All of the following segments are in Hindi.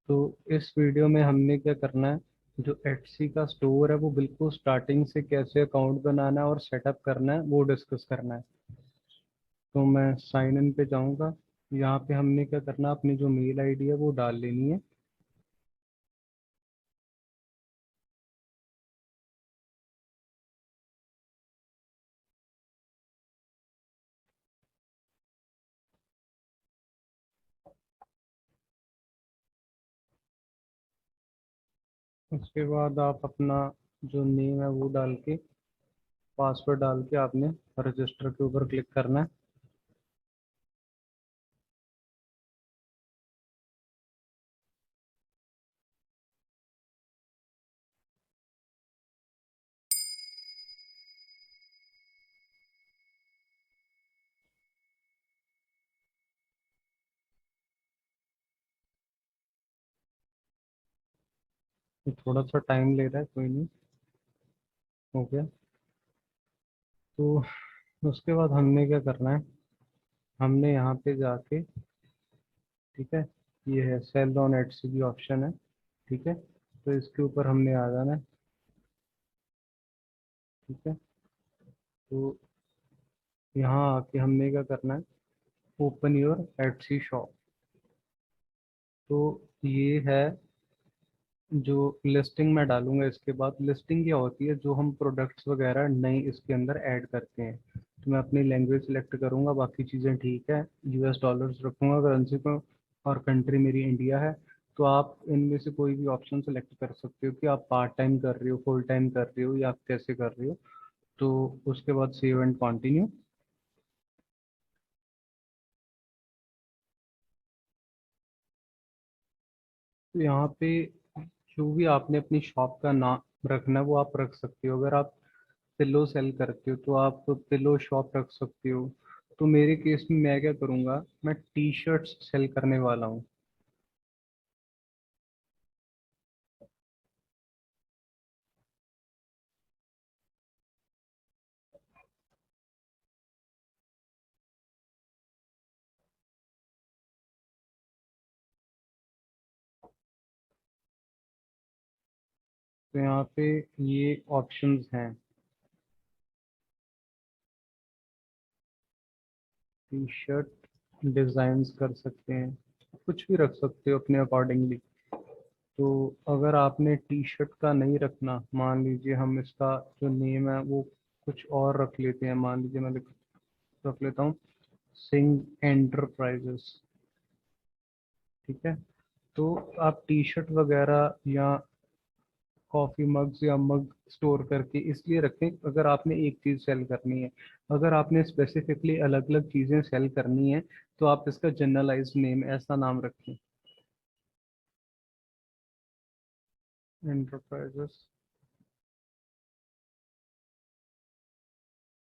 तो इस वीडियो में हमने क्या करना है, जो एटसी का स्टोर है वो बिल्कुल स्टार्टिंग से कैसे अकाउंट बनाना है और सेटअप करना है वो डिस्कस करना है। तो मैं साइन इन पे जाऊंगा। यहाँ पे हमने क्या करना है, अपनी जो मेल आईडी है वो डाल लेनी है। उसके बाद आप अपना जो नेम है वो डाल के, पासवर्ड डाल के आपने रजिस्टर के ऊपर क्लिक करना है। ये थोड़ा सा टाइम ले रहा है, कोई नहीं, हो गया। तो उसके बाद हमने क्या करना है, हमने यहाँ पे जाके, ठीक है, ये है सेल ऑन एटसीबी ऑप्शन है, ठीक है। तो इसके ऊपर हमने आ जाना है, ठीक है। तो यहाँ आके हमने क्या करना है, ओपन योर एटसी शॉप। तो ये है जो लिस्टिंग में डालूंगा। इसके बाद लिस्टिंग क्या होती है, जो हम प्रोडक्ट्स वगैरह नए इसके अंदर ऐड करते हैं। तो मैं अपनी लैंग्वेज सेलेक्ट करूंगा, बाकी चीज़ें ठीक है। यूएस डॉलर्स रखूंगा करेंसी को, और कंट्री मेरी इंडिया है। तो आप इनमें से कोई भी ऑप्शन सेलेक्ट कर सकते हो कि आप पार्ट टाइम कर रहे हो, फुल टाइम कर रहे हो, या आप कैसे कर रहे हो। तो उसके बाद सेव एंड कंटिन्यू। तो यहाँ पे जो भी आपने अपनी शॉप का नाम रखना है वो आप रख सकते हो। अगर आप पिलो सेल करते हो तो आप पिलो शॉप रख सकते हो। तो मेरे केस में मैं क्या करूँगा, मैं टी शर्ट्स सेल करने वाला हूँ। तो यहाँ पे ये ऑप्शंस हैं, टी शर्ट डिज़ाइंस कर सकते हैं, कुछ भी रख सकते हो अपने अकॉर्डिंगली। तो अगर आपने टी शर्ट का नहीं रखना, मान लीजिए हम इसका जो नेम है वो कुछ और रख लेते हैं। मान लीजिए मैं रख लेता हूँ सिंह एंटरप्राइजेस, ठीक है। तो आप टी शर्ट वगैरह या कॉफ़ी मग्स या मग स्टोर करके इसलिए रखें अगर आपने एक चीज़ सेल करनी है। अगर आपने स्पेसिफिकली अलग अलग चीज़ें सेल करनी है तो आप इसका जनरलाइज नेम, ऐसा नाम रखें, एंटरप्राइजेस।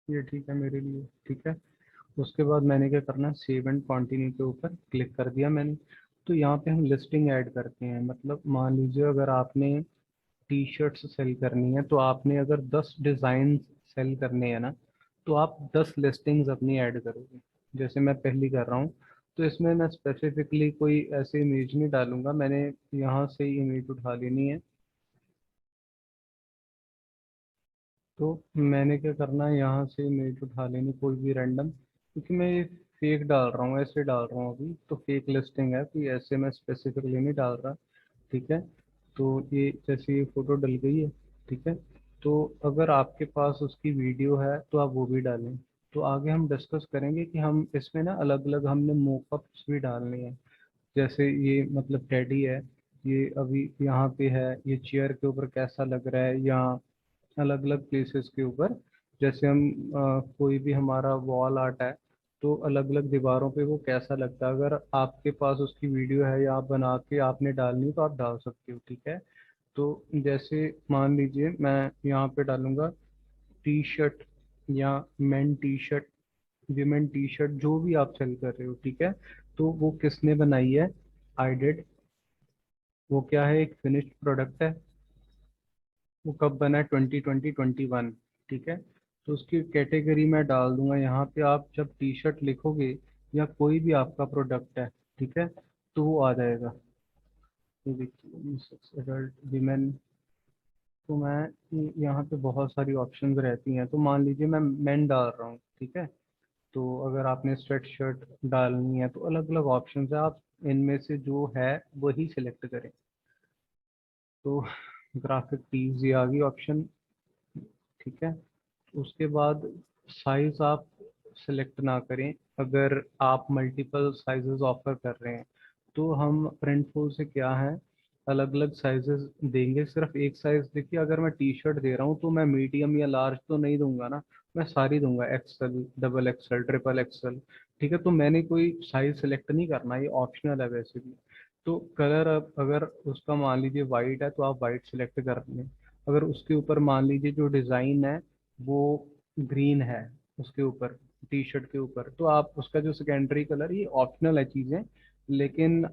ये ठीक है मेरे लिए, ठीक है। उसके बाद मैंने क्या करना है, सेव एंड कंटिन्यू के ऊपर क्लिक कर दिया मैंने। तो यहाँ पे हम लिस्टिंग ऐड करते हैं। मतलब मान लीजिए अगर आपने टी शर्ट्स सेल करनी है, तो आपने अगर 10 डिज़ाइन सेल करने हैं ना, तो आप 10 लिस्टिंग्स अपनी ऐड करोगे। जैसे मैं पहली कर रहा हूँ, तो इसमें मैं स्पेसिफिकली कोई ऐसे इमेज नहीं डालूंगा, मैंने यहाँ से ही इमेज उठा लेनी है। तो मैंने क्या करना है, यहाँ से इमेज उठा लेनी कोई भी रैंडम, क्योंकि मैं ये फेक डाल रहा हूँ, ऐसे डाल रहा हूँ अभी, तो फेक लिस्टिंग है, कोई ऐसे मैं स्पेसिफिकली नहीं डाल रहा, ठीक है। तो ये जैसे ये फोटो डल गई है, ठीक है। तो अगर आपके पास उसकी वीडियो है तो आप वो भी डालें। तो आगे हम डिस्कस करेंगे कि हम इसमें ना अलग अलग हमने मोकअप्स भी डालने हैं। जैसे ये मतलब टेडी है, ये अभी यहाँ पे है, ये चेयर के ऊपर कैसा लग रहा है, या अलग अलग प्लेसेस के ऊपर। जैसे हम कोई भी हमारा वॉल आर्ट है, तो अलग अलग दीवारों पे वो कैसा लगता है। अगर आपके पास उसकी वीडियो है या आप बना के आपने डालनी तो आप डाल सकते हो, ठीक है। तो जैसे मान लीजिए मैं यहाँ पे डालूंगा टी शर्ट, या main T shirt, women T shirt, जो भी आप सेल कर रहे हो, ठीक है। तो वो किसने बनाई है, आई डिड। वो क्या है, एक फिनिश्ड प्रोडक्ट है। वो कब बना है, 2020-21, ठीक है। तो उसकी कैटेगरी मैं डाल दूंगा यहाँ पे। आप जब टी शर्ट लिखोगे या कोई भी आपका प्रोडक्ट है, ठीक है, तो वो आ जाएगा। ये देखिए एडल्ट वीमेन, तो मैं यहाँ पे बहुत सारी ऑप्शंस रहती हैं, तो मान लीजिए मैं मेन डाल रहा हूँ, ठीक है। तो अगर आपने स्वेट शर्ट डालनी है तो अलग अलग ऑप्शंस है, आप इनमें से जो है वही सिलेक्ट करें। तो ग्राफिक टीज ये आ गई ऑप्शन, ठीक है। उसके बाद साइज आप सिलेक्ट ना करें, अगर आप मल्टीपल साइजेस ऑफर कर रहे हैं तो हम प्रिंटफुल से क्या है अलग अलग साइजेस देंगे। सिर्फ एक साइज देखिए, अगर मैं टी शर्ट दे रहा हूँ तो मैं मीडियम या लार्ज तो नहीं दूंगा ना, मैं सारी दूंगा, XL, double XL, triple XL, ठीक है। तो मैंने कोई साइज सेलेक्ट नहीं करना, ये ऑप्शनल है वैसे भी। तो कलर अब अगर उसका मान लीजिए वाइट है तो आप वाइट सेलेक्ट कर लें। अगर उसके ऊपर मान लीजिए जो डिज़ाइन है वो ग्रीन है उसके ऊपर, टी शर्ट के ऊपर, तो आप उसका जो सेकेंडरी कलर, ये ऑप्शनल है चीज़ें, लेकिन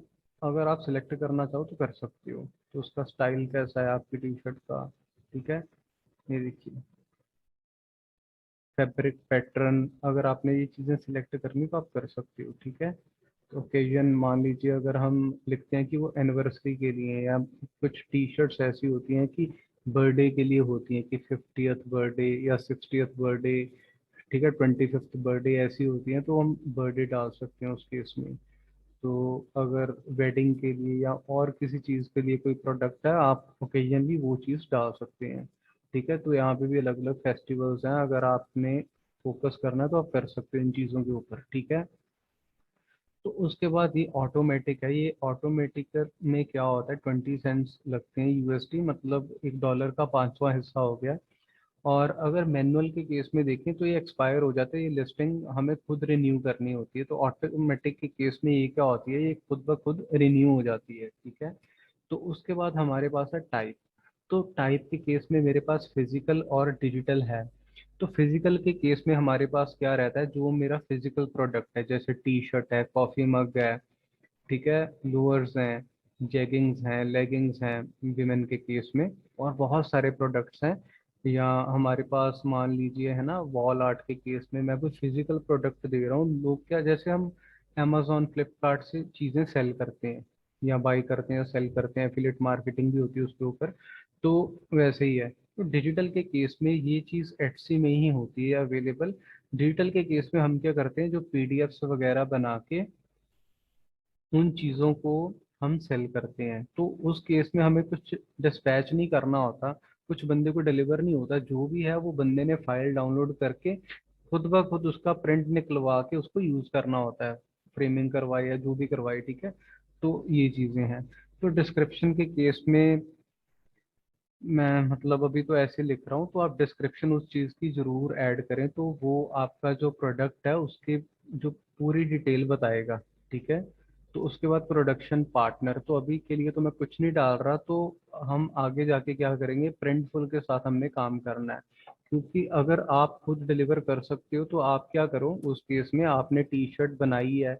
अगर आप सिलेक्ट करना चाहो तो कर सकते हो। तो उसका स्टाइल कैसा है आपकी टी शर्ट का, ठीक है। ये देखिए फैब्रिक पैटर्न, अगर आपने ये चीज़ें सिलेक्ट करनी तो आप कर सकते हो, ठीक है। तो ओकेजन मान लीजिए अगर हम लिखते हैं कि वो एनिवर्सरी के लिए है, या कुछ टी शर्ट्स ऐसी होती हैं कि बर्थडे के लिए होती हैं कि 50th बर्थडे या 60th बर्थडे, ठीक है, 25th बर्थडे ऐसी होती हैं, तो हम बर्थडे डाल सकते हैं उस केस में। तो अगर वेडिंग के लिए या और किसी चीज़ के लिए कोई प्रोडक्ट है, आप ओकेजनली वो चीज़ डाल सकते हैं, ठीक है। तो यहाँ पे भी अलग अलग फेस्टिवल्स हैं, अगर आपने फोकस करना है तो आप कर सकते हैं इन चीज़ों के ऊपर, ठीक है। तो उसके बाद ये ऑटोमेटिक है, ये ऑटोमेटिक में क्या होता है, 20 सेंट्स लगते हैं यूएसडी, मतलब $1 का पांचवा हिस्सा हो गया। और अगर मैनुअल के केस में देखें तो ये एक्सपायर हो जाता है, ये लिस्टिंग हमें खुद रिन्यू करनी होती है। तो ऑटोमेटिक के केस में ये क्या होती है, ये खुद ब खुद रिन्यू हो जाती है, ठीक है। तो उसके बाद हमारे पास है टाइप। तो टाइप के केस में मेरे पास फिजिकल और डिजिटल है। तो फिजिकल के केस में हमारे पास क्या रहता है, जो मेरा फिजिकल प्रोडक्ट है, जैसे टी शर्ट है, कॉफी मग है, ठीक है, लोअर्स हैं, जेगिंग्स हैं, लेगिंग्स हैं विमेन के केस में, और बहुत सारे प्रोडक्ट्स हैं। या हमारे पास मान लीजिए है ना, वॉल आर्ट के केस में मैं कोई फिजिकल प्रोडक्ट दे रहा हूँ, लोग क्या, जैसे हम अमेजोन फ्लिपकार्ट से चीज़ें सेल करते हैं या बाई करते हैं या सेल करते हैं, एफिलिएट मार्केटिंग भी होती है उसके ऊपर, तो वैसे ही है। तो डिजिटल के केस में ये चीज़ एटसी में ही होती है अवेलेबल। डिजिटल के केस में हम क्या करते हैं, जो पीडीएफ्स वगैरह बना के उन चीज़ों को हम सेल करते हैं, तो उस केस में हमें कुछ डिस्पैच नहीं करना होता, कुछ बंदे को डिलीवर नहीं होता, जो भी है वो बंदे ने फाइल डाउनलोड करके खुद ब खुद उसका प्रिंट निकलवा के उसको यूज़ करना होता है, फ्रेमिंग करवाए या जो भी करवाए, ठीक है। तो ये चीज़ें हैं। तो डिस्क्रिप्शन के केस में मैं मतलब अभी तो ऐसे लिख रहा हूँ, तो आप डिस्क्रिप्शन उस चीज़ की ज़रूर ऐड करें, तो वो आपका जो प्रोडक्ट है उसकी जो पूरी डिटेल बताएगा, ठीक है। तो उसके बाद प्रोडक्शन पार्टनर, तो अभी के लिए तो मैं कुछ नहीं डाल रहा, तो हम आगे जाके क्या करेंगे, प्रिंटफुल के साथ हमने काम करना है। क्योंकि अगर आप खुद डिलीवर कर सकते हो तो आप क्या करो, उस केस में आपने टी शर्ट बनाई है,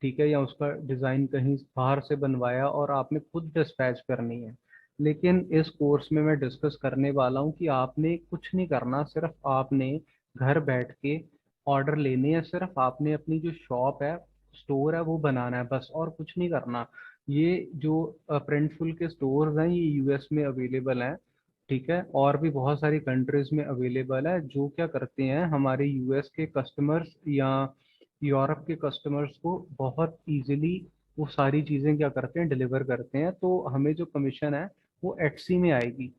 ठीक है, या उसका डिज़ाइन कहीं बाहर से बनवाया और आपने खुद डिस्पैच करनी है। लेकिन इस कोर्स में मैं डिस्कस करने वाला हूँ कि आपने कुछ नहीं करना, सिर्फ आपने घर बैठ के ऑर्डर लेने हैं, सिर्फ आपने अपनी जो शॉप है, स्टोर है, वो बनाना है बस, और कुछ नहीं करना। ये जो प्रिंटफुल के स्टोर्स हैं ये यूएस में अवेलेबल हैं, ठीक है, और भी बहुत सारी कंट्रीज में अवेलेबल है। जो क्या करते हैं, हमारे यूएस के कस्टमर्स या यूरोप के कस्टमर्स को बहुत इजीली वो सारी चीज़ें क्या करते हैं, डिलीवर करते हैं, तो हमें जो कमीशन है वो एटसी में आएगी।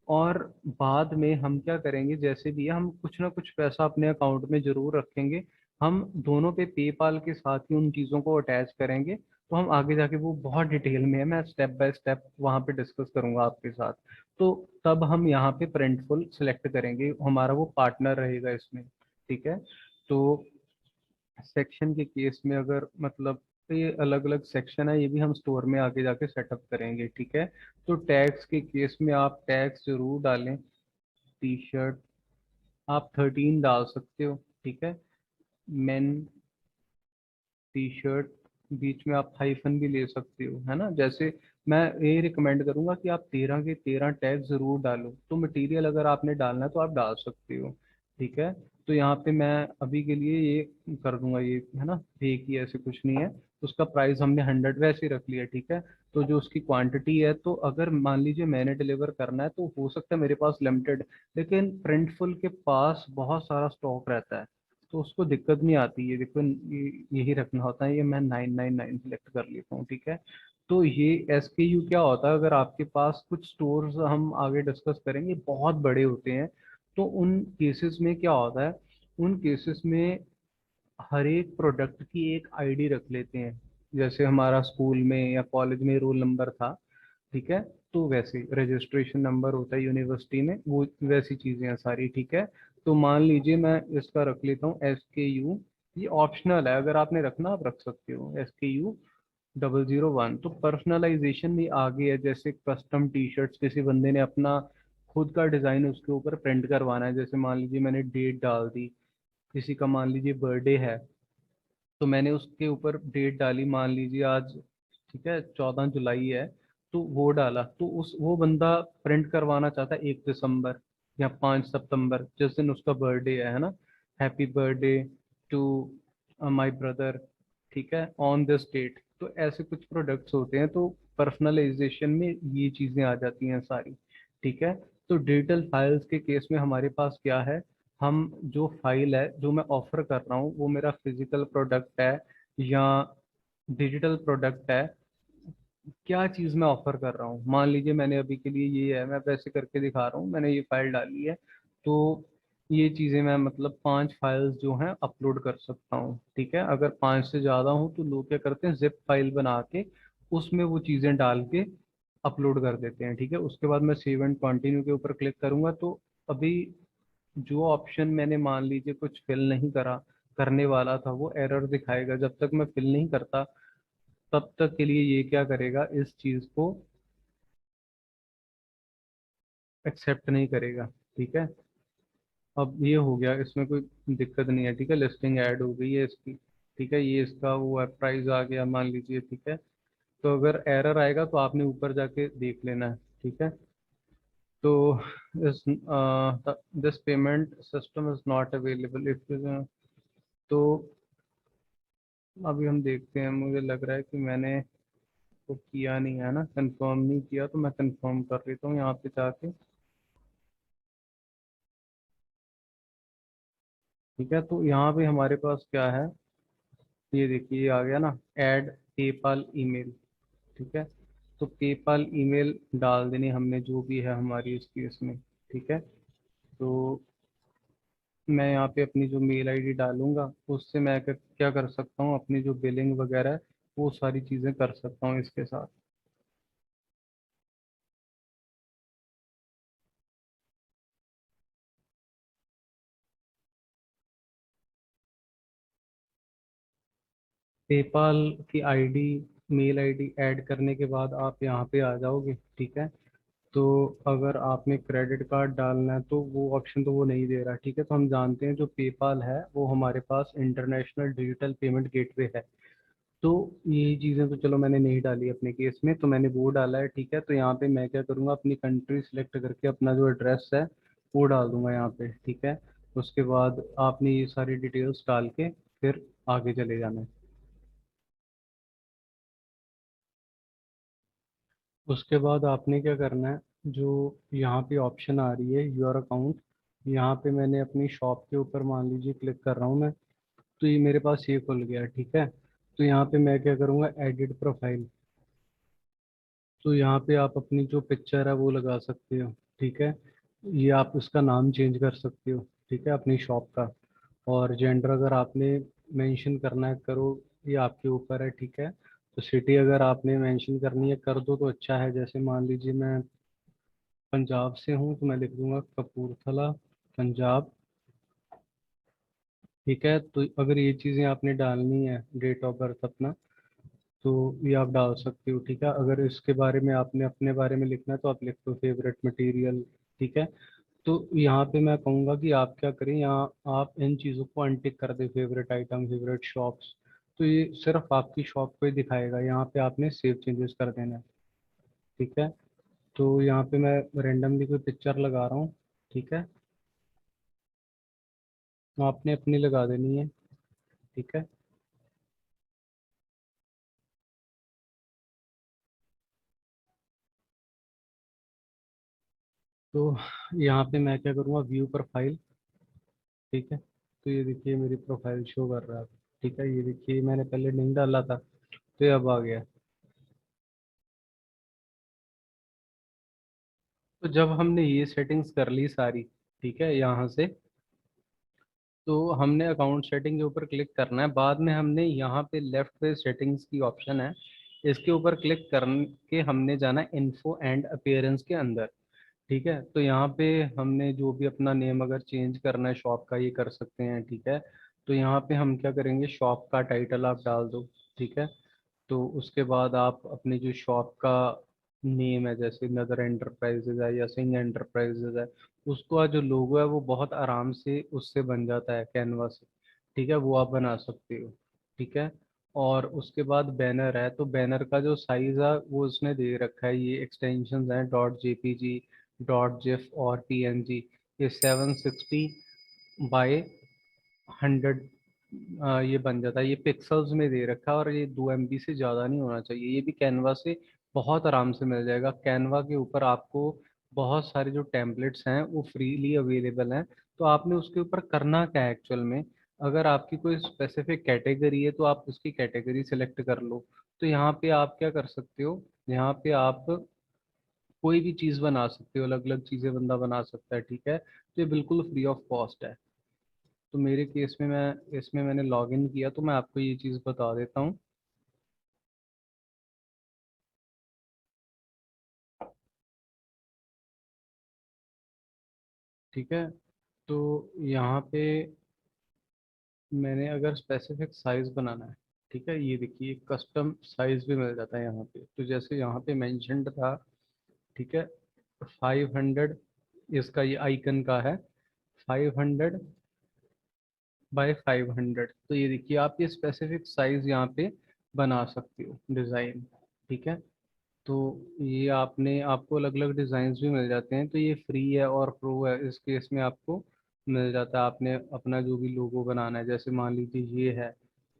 और बाद में हम क्या करेंगे, जैसे भी है, हम कुछ ना कुछ पैसा अपने अकाउंट में जरूर रखेंगे। हम दोनों पे पेपाल के साथ ही उन चीज़ों को अटैच करेंगे, तो हम आगे जाके वो बहुत डिटेल में है, मैं स्टेप बाय स्टेप वहाँ पे डिस्कस करूंगा आपके साथ। तो तब हम यहाँ पे प्रिंटफुल सेलेक्ट करेंगे, हमारा वो पार्टनर रहेगा इसमें, ठीक है। तो सेक्शन के केस में अगर मतलब, तो ये अलग अलग सेक्शन है, ये भी हम स्टोर में आगे जाके सेटअप करेंगे, ठीक है। तो टैग्स के केस में आप टैग्स जरूर डालें। टी शर्ट आप 13 डाल सकते हो, ठीक है। मेन टी शर्ट, बीच में आप हाइफन भी ले सकते हो, है ना। जैसे मैं ये रिकमेंड करूंगा कि आप 13 के 13 टैग जरूर डालो, तो मटेरियल अगर आपने डालना है तो आप डाल सकते हो, ठीक है। तो यहाँ पे मैं अभी के लिए ये कर दूंगा, ये है ना, एक ही, ऐसे कुछ नहीं है। उसका प्राइस हमने 100 वैसे ही रख लिया, ठीक है। तो जो उसकी क्वांटिटी है, तो अगर मान लीजिए मैंने डिलीवर करना है तो हो सकता है मेरे पास लिमिटेड, लेकिन प्रिंटफुल के पास बहुत सारा स्टॉक रहता है, तो उसको दिक्कत नहीं आती है। देखो यही रखना होता है, ये मैं 999 सेलेक्ट कर लेता हूँ, ठीक है। तो ये SKU क्या होता है, अगर आपके पास कुछ स्टोर्स, हम आगे डिस्कस करेंगे, बहुत बड़े होते हैं, तो उन केसेस में क्या होता है, उन केसेस में हर एक प्रोडक्ट की एक आईडी रख लेते हैं। जैसे हमारा स्कूल में या कॉलेज में रोल नंबर था, ठीक है, तो वैसे रजिस्ट्रेशन नंबर होता है यूनिवर्सिटी में, वो वैसी चीजें हैं सारी, ठीक है। तो मान लीजिए मैं इसका रख लेता हूँ SKU, ये ऑप्शनल है, अगर आपने रखना आप रख सकते हो, SKU 001। तो पर्सनलाइजेशन भी आ गई है, जैसे कस्टम टी शर्ट्स, किसी बंदे ने अपना खुद का डिजाइन उसके ऊपर प्रिंट करवाना है, जैसे मान लीजिए मैंने डेट डाल दी, किसी का मान लीजिए बर्थडे है, तो मैंने उसके ऊपर डेट डाली, मान लीजिए आज, ठीक है, 14 जुलाई है, तो वो डाला, तो उस वो बंदा प्रिंट करवाना चाहता है 1 दिसंबर या 5 सितंबर, जिस दिन उसका बर्थडे है ना, happy birthday to my brother, ठीक है, ऑन दिस डेट। तो ऐसे कुछ प्रोडक्ट्स होते हैं, तो पर्सनलाइजेशन में ये चीजें आ जाती हैं सारी, ठीक है। तो डिजिटल फाइल्स के केस में हमारे पास क्या है, हम जो फाइल है जो मैं ऑफर कर रहा हूँ, वो मेरा फिजिकल प्रोडक्ट है या डिजिटल प्रोडक्ट है, क्या चीज़ मैं ऑफर कर रहा हूँ। मान लीजिए मैंने अभी के लिए ये है, मैं वैसे करके दिखा रहा हूँ, मैंने ये फाइल डाली है, तो ये चीज़ें मैं मतलब 5 फाइल्स जो हैं अपलोड कर सकता हूँ, ठीक है। अगर 5 से ज़्यादा हूँ तो लोग क्या करते हैं, जिप फाइल बना के उसमें वो चीज़ें डाल के अपलोड कर देते हैं, ठीक है। उसके बाद मैं सेव एंड कंटिन्यू के ऊपर क्लिक करूंगा, तो अभी जो ऑप्शन मैंने मान लीजिए कुछ फिल नहीं करा, करने वाला था, वो एरर दिखाएगा। जब तक मैं फिल नहीं करता तब तक के लिए ये क्या करेगा, इस चीज को एक्सेप्ट नहीं करेगा, ठीक है। अब ये हो गया, इसमें कोई दिक्कत नहीं है, ठीक है, लिस्टिंग ऐड हो गई है इसकी, ठीक है, ये इसका वो है, प्राइस आ गया मान लीजिए, ठीक है। तो अगर एरर आएगा तो आपने ऊपर जाके देख लेना है, ठीक है। तो इस this payment system is not available if, तो अभी हम देखते हैं, मुझे लग रहा है कि मैंने तो किया नहीं है ना, कंफर्म नहीं किया, तो मैं कंफर्म कर लेता हूँ यहाँ पे जाके, ठीक है। तो यहाँ पे हमारे पास क्या है, ये देखिए ये आ गया ना, ऐड पेपाल ईमेल, ठीक है। तो पेपाल ईमेल डाल देनी हमने, जो भी है हमारी इस केस में, ठीक है। तो मैं यहाँ पे अपनी जो मेल आईडी डालूंगा, उससे मैं क्या कर सकता हूँ, अपनी जो बिलिंग वगैरह है वो सारी चीज़ें कर सकता हूँ इसके साथ। पेपाल की आईडी, मेल आईडी ऐड करने के बाद आप यहाँ पे आ जाओगे, ठीक है। तो अगर आपने क्रेडिट कार्ड डालना है तो वो ऑप्शन तो वो नहीं दे रहा, ठीक है। तो हम जानते हैं जो पेपाल है वो हमारे पास इंटरनेशनल डिजिटल पेमेंट गेटवे है, तो ये चीज़ें तो चलो मैंने नहीं डाली अपने केस में, तो मैंने वो डाला है, ठीक है। तो यहाँ पे मैं क्या करूँगा, अपनी कंट्री सिलेक्ट करके अपना जो एड्रेस है वो डाल दूंगा यहाँ पे, ठीक है। उसके बाद आपने ये सारी डिटेल्स डाल के फिर आगे चले जाना है। उसके बाद आपने क्या करना है, जो यहाँ पे ऑप्शन आ रही है योर अकाउंट, यहाँ पे मैंने अपनी शॉप के ऊपर मान लीजिए क्लिक कर रहा हूँ मैं, तो ये मेरे पास ये खुल गया, ठीक है। तो यहाँ पे मैं क्या करूँगा, एडिट प्रोफाइल, तो यहाँ पे आप अपनी जो पिक्चर है वो लगा सकते हो, ठीक है। ये आप उसका नाम चेंज कर सकते हो, ठीक है, अपनी शॉप का। और जेंडर अगर आपने मेंशन करना है करो, ये आपके ऊपर है, ठीक है। तो सिटी अगर आपने मेंशन करनी है कर दो तो अच्छा है, जैसे मान लीजिए मैं पंजाब से हूँ तो मैं लिख दूंगा कपूरथला, पंजाब, ठीक है। तो अगर ये चीज़ें आपने डालनी है, डेट ऑफ बर्थ अपना, तो ये आप डाल सकते हो, ठीक है। अगर इसके बारे में आपने अपने बारे में लिखना है तो आप लिख दो फेवरेट मटेरियल, ठीक है। तो यहाँ पे मैं कहूँगा कि आप क्या करें, यहाँ आप इन चीज़ों को अनटिक कर दें, फेवरेट आइटम, फेवरेट शॉप्स, तो ये सिर्फ आपकी शॉप को ही दिखाएगा, यहाँ पे आपने सेव चेंजेस कर देना है, ठीक है। तो यहाँ पे मैं रेंडमली कोई पिक्चर लगा रहा हूँ, ठीक है, आपने अपनी लगा देनी है, ठीक है। तो यहाँ पे मैं क्या करूँगा, व्यू प्रोफाइल। ठीक है, तो ये देखिए मेरी प्रोफाइल शो कर रहा है। ठीक है, ये देखिए मैंने पहले नहीं डाला था, तो ये अब आ गया। तो जब हमने ये सेटिंग्स कर ली सारी, ठीक है, यहाँ से, तो हमने अकाउंट सेटिंग के ऊपर क्लिक करना है। बाद में हमने यहाँ पे लेफ्ट पे सेटिंग्स की ऑप्शन है, इसके ऊपर क्लिक करके हमने जाना है इन्फो एंड अपीयरेंस के अंदर। ठीक है, तो यहाँ पे हमने जो भी अपना नेम अगर चेंज करना है शॉप का, ये कर सकते हैं। ठीक है, तो यहाँ पे हम क्या करेंगे, शॉप का टाइटल आप डाल दो। ठीक है, तो उसके बाद आप अपनी जो शॉप का नेम है, जैसे नदर एंटरप्राइजेज है या सिंह एंटरप्राइजेज है, उसका जो लोगो है वो बहुत आराम से उससे बन जाता है, कैनवा से। ठीक है, वो आप बना सकते हो। ठीक है, और उसके बाद बैनर है, तो बैनर का जो साइज है वो उसने दे रखा है, ये एक्सटेंशन हैं डॉट जेपीजी, डॉट जिफ और पीएनजी। ये 760 बाय 100 ये बन जाता है। ये पिक्सल्स में दे रखा है और ये 2 MB से ज़्यादा नहीं होना चाहिए। ये भी कैनवा से बहुत आराम से मिल जाएगा। कैनवा के ऊपर आपको बहुत सारे जो टेम्पलेट्स हैं वो फ्रीली अवेलेबल हैं। तो आपने उसके ऊपर करना क्या है एक्चुअल में, अगर आपकी कोई स्पेसिफिक कैटेगरी है तो आप उसकी कैटेगरी सेलेक्ट कर लो। तो यहाँ पे आप क्या कर सकते हो, यहाँ पे आप कोई भी चीज़ बना सकते हो, अलग अलग चीज़ें बंदा बना सकता है। ठीक है, तो ये बिल्कुल फ्री ऑफ कॉस्ट है। तो मेरे केस में मैं इसमें मैंने लॉगिन किया, तो मैं आपको ये चीज़ बता देता हूँ। ठीक है, तो यहाँ पे मैंने अगर स्पेसिफिक साइज बनाना है, ठीक है, ये देखिए कस्टम साइज भी मिल जाता है यहाँ पे। तो जैसे यहाँ पे मेंशन्ड था, ठीक है, 500, इसका ये आइकन का है 500 बाय 500। तो ये देखिए आप ये स्पेसिफिक साइज यहाँ पे बना सकते हो डिज़ाइन। ठीक है, तो ये आपने आपको अलग अलग डिज़ाइंस भी मिल जाते हैं। तो ये फ्री है और प्रो है, इस केस में आपको मिल जाता है। आपने अपना जो भी लोगो बनाना है, जैसे मान लीजिए ये है,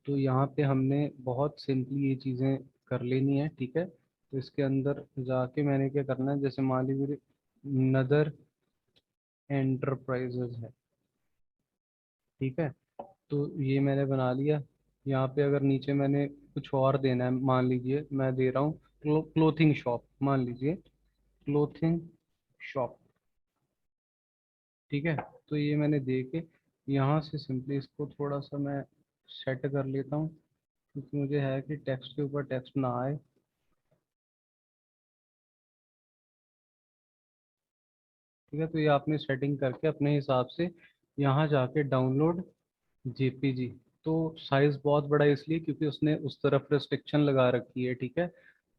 तो यहाँ पे हमने बहुत सिंपली ये चीज़ें कर लेनी है। ठीक है, तो इसके अंदर जाके मैंने क्या करना है, जैसे मान लीजिए नदर एंटरप्राइजेज है। ठीक है, तो ये मैंने बना लिया। यहाँ पे अगर नीचे मैंने कुछ और देना है, मान लीजिए मैं दे रहा हूँ क्लोथिंग शॉप, मान लीजिए क्लोथिंग शॉप। ठीक है, तो ये मैंने दे के यहाँ से सिंपली इसको थोड़ा सा मैं सेट कर लेता हूँ, क्योंकि मुझे है कि टेक्स्ट के ऊपर टेक्स्ट ना आए। ठीक है, तो ये आपने सेटिंग करके अपने हिसाब से यहाँ जाके डाउनलोड जेपीजी। तो साइज बहुत बड़ा है इसलिए क्योंकि उसने उस तरफ रिस्ट्रिक्शन लगा रखी है। ठीक है,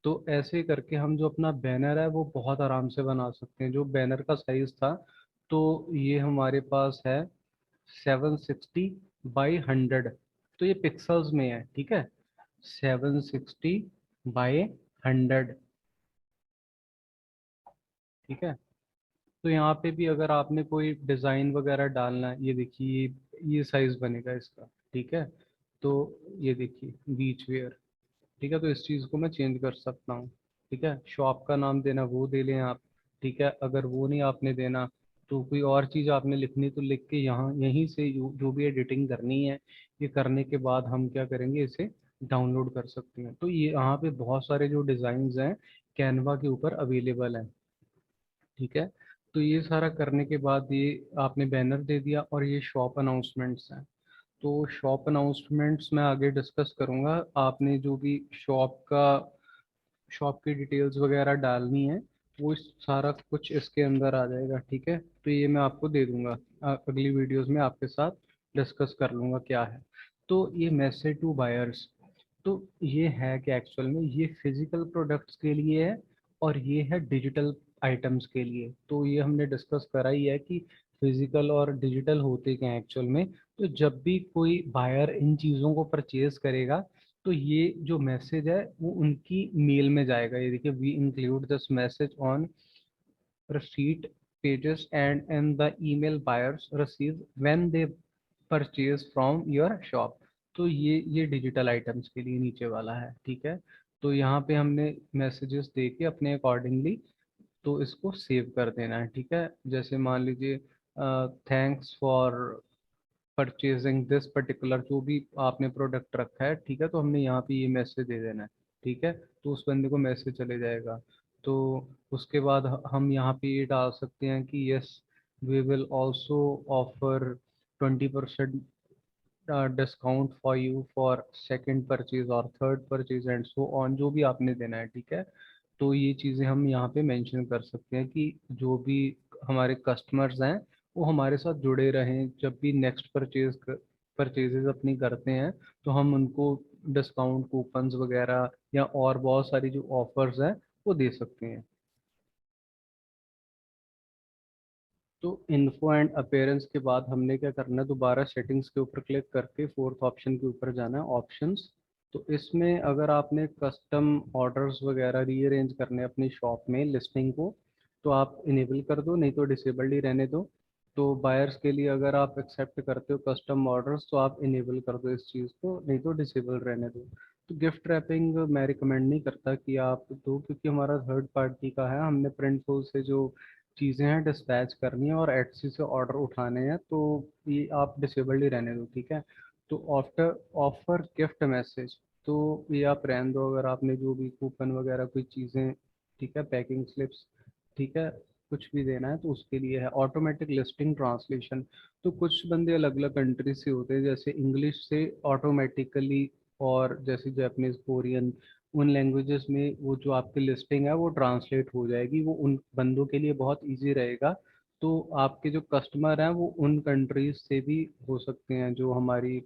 तो ऐसे करके हम जो अपना बैनर है वो बहुत आराम से बना सकते हैं। जो बैनर का साइज था, तो ये हमारे पास है 760 बाई 100। तो ये पिक्सल्स में है। ठीक है, 760 बाई 100। ठीक है, तो यहाँ पे भी अगर आपने कोई डिज़ाइन वगैरह डालना है, ये देखिए ये साइज बनेगा इसका। ठीक है, तो ये देखिए बीच वेयर। ठीक है, तो इस चीज़ को मैं चेंज कर सकता हूँ। ठीक है, शॉप का नाम देना वो दे लें आप। ठीक है, अगर वो नहीं आपने देना, तो कोई और चीज़ आपने लिखनी तो लिख के यहाँ यहीं से जो भी एडिटिंग करनी है, ये करने के बाद हम क्या करेंगे, इसे डाउनलोड कर सकते हैं। तो ये यहाँ पे बहुत सारे जो डिज़ाइंस हैं कैनवा के ऊपर अवेलेबल हैं। ठीक है, तो ये सारा करने के बाद ये आपने बैनर दे दिया, और ये शॉप अनाउंसमेंट्स हैं। तो शॉप अनाउंसमेंट्स मैं आगे डिस्कस करूँगा। आपने जो भी शॉप की डिटेल्स वगैरह डालनी है, वो सारा कुछ इसके अंदर आ जाएगा। ठीक है, तो ये मैं आपको दे दूंगा, अगली वीडियोस में आपके साथ डिस्कस कर लूँगा क्या है। तो ये मैसेज टू बायर्स, तो ये है कि एक्चुअल में ये फिजिकल प्रोडक्ट्स के लिए है और ये है डिजिटल आइटम्स के लिए। तो ये हमने डिस्कस करा ही है कि फिजिकल और डिजिटल होते क्या हैं एक्चुअल में। तो जब भी कोई बायर इन चीज़ों को परचेज करेगा, तो ये जो मैसेज है वो उनकी मेल में जाएगा। ये देखिए, we include this message on receipt pages and the email buyers receive when they purchase from your shop। तो ये डिजिटल आइटम्स के लिए नीचे वाला है। ठीक है, तो यहाँ पे हमने मैसेजेस दे के अपने अकॉर्डिंगली तो इसको सेव कर देना है, ठीक है। जैसे मान लीजिए thanks for purchasing this particular, जो भी आपने प्रोडक्ट रखा है, ठीक है, तो हमने यहाँ पे ये मैसेज दे देना है, ठीक है। तो उस बंदे को मैसेज चले जाएगा। तो उसके बाद हम यहाँ पे ये डाल सकते हैं कि yes we will also offer 20% discount for you for second purchase और third purchase and so on, जो भी आपने देना है, ठीक है। तो ये चीज़ें हम यहाँ पे मेंशन कर सकते हैं कि जो भी हमारे कस्टमर्स हैं वो हमारे साथ जुड़े रहें, जब भी नेक्स्ट परचेजेस अपनी करते हैं तो हम उनको डिस्काउंट कूपन्स वगैरह या और बहुत सारी जो ऑफर्स हैं वो दे सकते हैं। तो इन्फो एंड अपीयरेंस के बाद हमने क्या करना है, दोबारा सेटिंग्स के ऊपर क्लिक करके फोर्थ ऑप्शन के ऊपर जाना है, ऑप्शंस। तो इसमें अगर आपने कस्टम ऑर्डर्स वगैरह रीअरेंज करने हैं अपनी शॉप में लिस्टिंग को, तो आप इनेबल कर दो, नहीं तो डिसेबल्ड ही रहने दो। तो बायर्स के लिए अगर आप एक्सेप्ट करते हो कस्टम ऑर्डर्स तो आप इनेबल कर दो इस चीज़ को, नहीं तो डिसेबल रहने दो। तो गिफ्ट रैपिंग मैं रिकमेंड नहीं करता कि आप दो, क्योंकि हमारा थर्ड पार्टी का है, हमने प्रिंटफुल से जो चीज़ें हैं डिस्पैच करनी है और एटसी से ऑर्डर उठाने हैं, तो ये आप डिसेबल्ड ही रहने दो, ठीक है। तो आफ्टर ऑफर गिफ्ट मैसेज, तो ये आप रहने दो, अगर आपने जो भी कूपन वगैरह कोई चीज़ें, ठीक है, पैकिंग स्लिप्स, ठीक है, कुछ भी देना है तो उसके लिए है। ऑटोमेटिक लिस्टिंग ट्रांसलेशन, तो कुछ बंदे अलग अलग कंट्री से होते हैं, जैसे इंग्लिश से ऑटोमेटिकली, और जैसे जापानीज कोरियन, उन लैंग्वेजेस में वो जो आपकी लिस्टिंग है वो ट्रांसलेट हो जाएगी, वो उन बंदों के लिए बहुत इजी रहेगा। तो आपके जो कस्टमर हैं वो उन कंट्रीज से भी हो सकते हैं, जो हमारी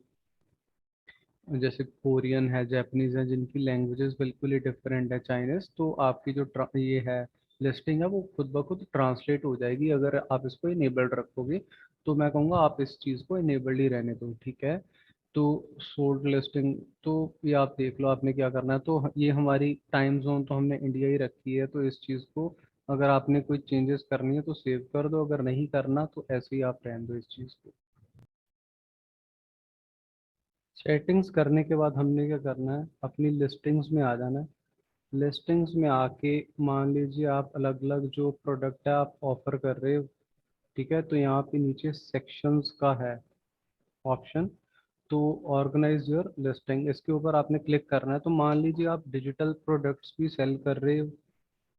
जैसे कोरियन है, जापानीज है, जिनकी लैंग्वेजेस बिल्कुल ही डिफरेंट है, चाइनीज, तो आपकी जो ये है लिस्टिंग है वो खुद ब खुद ट्रांसलेट हो जाएगी अगर आप इसको इनेबल्ड रखोगे। तो मैं कहूँगा आप इस चीज़ को इनेबल्ड ही रहने दो, ठीक है। तो सोल्ड लिस्टिंग, तो ये आप देख लो आपने क्या करना है। तो ये हमारी टाइम जोन तो हमने इंडिया ही रखी है, तो इस चीज़ को अगर आपने कोई चेंजेस करनी है तो सेव कर दो, अगर नहीं करना तो ऐसे ही आप रहने दो इस चीज़ को। सेटिंग्स करने के बाद हमने क्या करना है, अपनी लिस्टिंग्स में आ जाना है। लिस्टिंग्स में आके मान लीजिए आप अलग अलग जो प्रोडक्ट है आप ऑफर कर रहे हो, ठीक है, तो यहाँ पे नीचे सेक्शंस का है ऑप्शन। तो ऑर्गेनाइज योर लिस्टिंग, इसके ऊपर आपने क्लिक करना है। तो मान लीजिए आप डिजिटल प्रोडक्ट्स भी सेल कर रहे हो,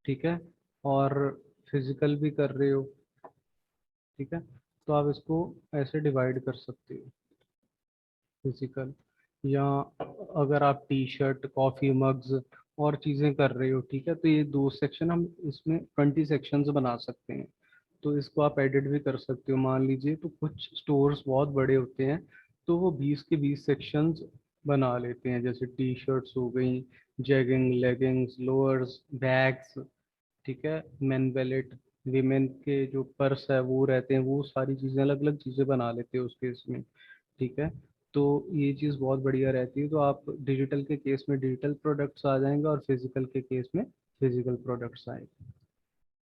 ठीक है, और फिजिकल भी कर रहे हो, ठीक है, तो आप इसको ऐसे डिवाइड कर सकते हो, फिजिकल, या अगर आप टी शर्ट, कॉफ़ी मग्स और चीज़ें कर रहे हो, ठीक है, तो ये दो सेक्शन हम इसमें 20 सेक्शंस बना सकते हैं। तो इसको आप एडिट भी कर सकते हो। मान लीजिए तो कुछ स्टोर्स बहुत बड़े होते हैं, तो वो 20 के 20 सेक्शंस बना लेते हैं, जैसे टी शर्ट्स हो गई, जैगिंग, लेगिंग्स, लोअर्स, बैग्स, ठीक है, मैन वेलेट, वीमेन के जो पर्स है वो रहते हैं, वो सारी चीज़ें अलग अलग चीज़ें बना लेते हैं उसके इसमें, ठीक है। तो ये चीज़ बहुत बढ़िया रहती है। तो आप डिजिटल के केस में डिजिटल प्रोडक्ट्स आ जाएंगे और फिजिकल के केस में फिजिकल प्रोडक्ट्स आएंगे।